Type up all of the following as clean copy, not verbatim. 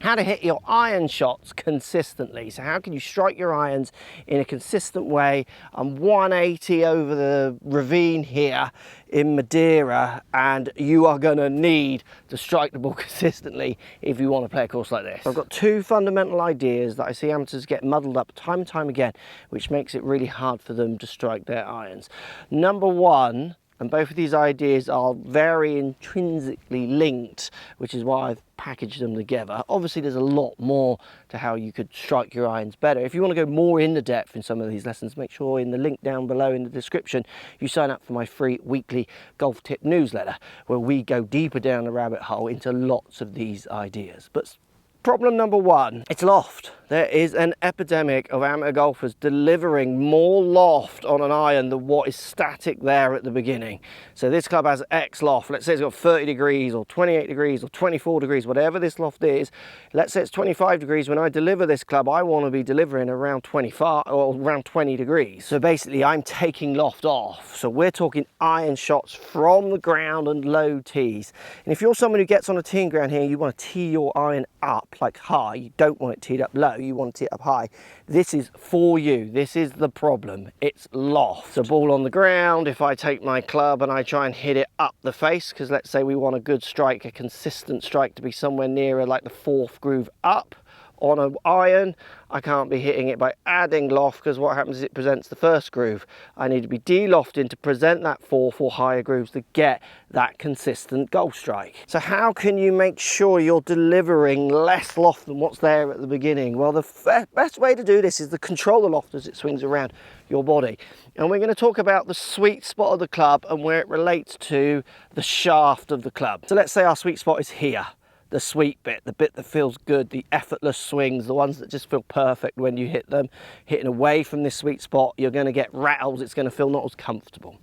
how to hit your iron shots consistently. So how can you strike your irons in a consistent way? I'm 180 over the ravine here in Madeira, and you are going to need to strike the ball consistently if you want to play a course like this. I've got two fundamental ideas that I see amateurs get muddled up time and time again, which makes it really hard for them to strike their irons. Number one, and both of these ideas are very intrinsically linked, which is why I've packaged them together. Obviously, there's a lot more to how you could strike your irons better. If you want to go more into depth in some of these lessons, make sure in the link down below in the description, you sign up for my free weekly golf tip newsletter, where we go deeper down the rabbit hole into lots of these ideas. But problem number one, it's loft. There is an epidemic of amateur golfers delivering more loft on an iron than what is static there at the beginning. So this club has X loft. Let's say it's got 30 degrees or 28 degrees or 24 degrees, whatever this loft is. Let's say it's 25 degrees. When I deliver this club, I want to be delivering around 25 or around 20 degrees. So basically I'm taking loft off. So we're talking iron shots from the ground and low tees. And if you're someone who gets on a teeing ground here, you want to tee your iron up like high. You don't want it teed up low. You want it up high. This is for you. This is the problem. It's loft. The ball on the ground, if I take my club and I try and hit it up the face, because let's say we want a good strike, a consistent strike to be somewhere nearer like the fourth groove up on an iron, I can't be hitting it by adding loft, because what happens is it presents the first groove. I need to be de-lofting to present that fourth or higher grooves to get that consistent golf strike. So how can you make sure you're delivering less loft than what's there at the beginning? Well, the best way to do this is to control the loft as it swings around your body. And we're going to talk about the sweet spot of the club and where it relates to the shaft of the club. So let's say our sweet spot is here. The sweet bit, the bit that feels good, the effortless swings, the ones that just feel perfect when you hit them. Hitting away from this sweet spot, you're going to get rattles, it's going to feel not as comfortable.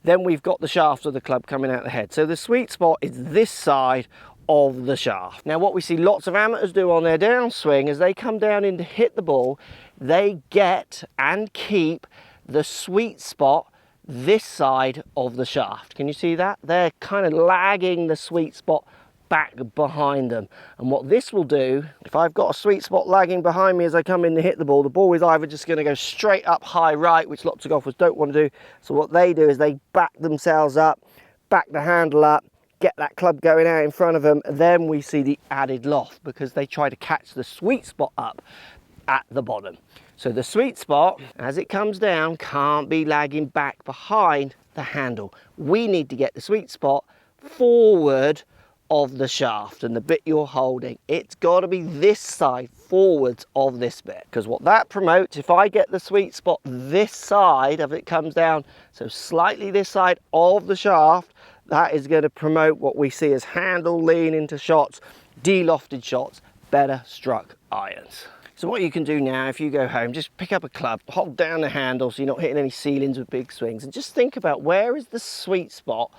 Then we've got the shaft of the club coming out the head. So the sweet spot is this side of the shaft. Now what we see lots of amateurs do on their downswing, as they come down in to hit the ball, they get and keep the sweet spot this side of the shaft. Can you see that? They're kind of lagging the sweet spot back behind them. And what this will do, if I've got a sweet spot lagging behind me as I come in to hit the ball is either just going to go straight up high right, which lots of golfers don't want to do. So what they do is they back themselves up, back the handle up, get that club going out in front of them. Then we see the added loft, because they try to catch the sweet spot up at the bottom. So the sweet spot, as it comes down, can't be lagging back behind the handle. We need to get the sweet spot forward of the shaft, and the bit you're holding, it's got to be this side forwards of this bit, because what that promotes, if I get the sweet spot this side of it comes down, so slightly this side of the shaft, that is going to promote what we see as handle lean into shots, de-lofted shots, better struck irons. So what you can do now, if you go home, just pick up a club, hold down the handle so you're not hitting any ceilings with big swings, and just think about where is the sweet spot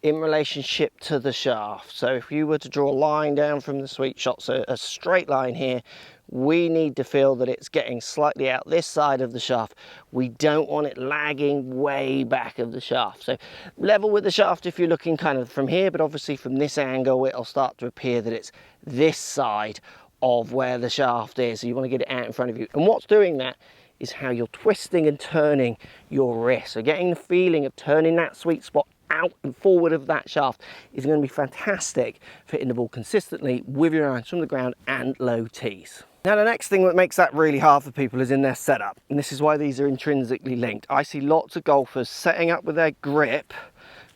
in relationship to the shaft. So if you were to draw a line down from the sweet shot, so a straight line here, we need to feel that it's getting slightly out this side of the shaft. We don't want it lagging way back of the shaft. So level with the shaft if you're looking kind of from here, but obviously from this angle it'll start to appear that it's this side of where the shaft is. So you want to get it out in front of you. And what's doing that is how you're twisting and turning your wrist. So getting the feeling of turning that sweet spot out and forward of that shaft is going to be fantastic for hitting the ball consistently with your irons from the ground and low tees. Now the next thing that makes that really hard for people is in their setup, and this is why these are intrinsically linked. I see lots of golfers setting up with their grip,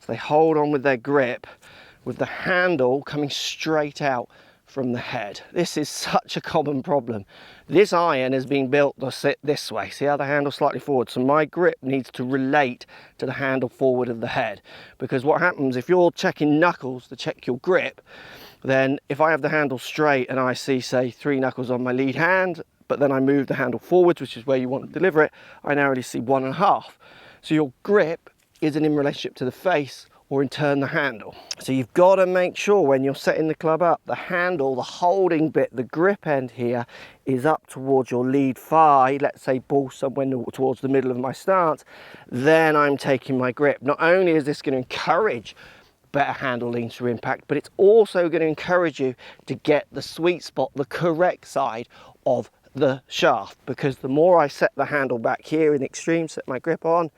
so they hold on with their grip with the handle coming straight out from the head. This is such a common problem. This iron has been built to sit this way. See how the handle slightly forward? So my grip needs to relate to the handle forward of the head, because what happens if you're checking knuckles to check your grip, then if I have the handle straight and I see, say, 3 knuckles on my lead hand, but then I move the handle forwards, which is where you want to deliver it, I now only see 1.5. So your grip isn't in relationship to the face or in turn the handle. So you've got to make sure when you're setting the club up, the handle, the holding bit, the grip end here is up towards your lead thigh. Let's say ball somewhere towards the middle of my stance. Then I'm taking my grip. Not only is this going to encourage better handle leans through impact, but it's also going to encourage you to get the sweet spot, the correct side of the shaft, because the more I set the handle back here in extreme, set my grip on,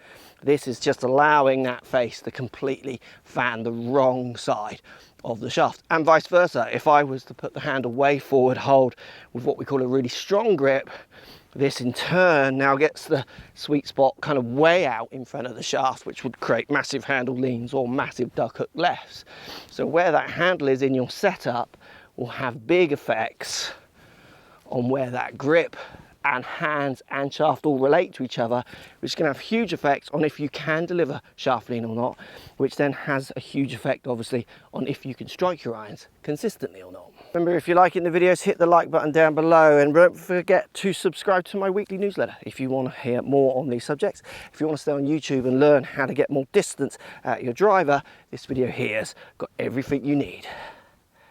this is just allowing that face to completely fan the wrong side of the shaft, and vice versa. If I was to put the handle way forward, hold with what we call a really strong grip, this in turn now gets the sweet spot kind of way out in front of the shaft, which would create massive handle leans or massive duck hook lefts. So where that handle is in your setup will have big effects on where that grip and hands and shaft all relate to each other, which can have huge effects on if you can deliver shaft lean or not, which then has a huge effect obviously on if you can strike your irons consistently or not. Remember, if you're liking the videos, hit the like button down below, and don't forget to subscribe to my weekly newsletter if you want to hear more on these subjects. If you want to stay on YouTube and learn how to get more distance out your driver, this video here's got everything you need.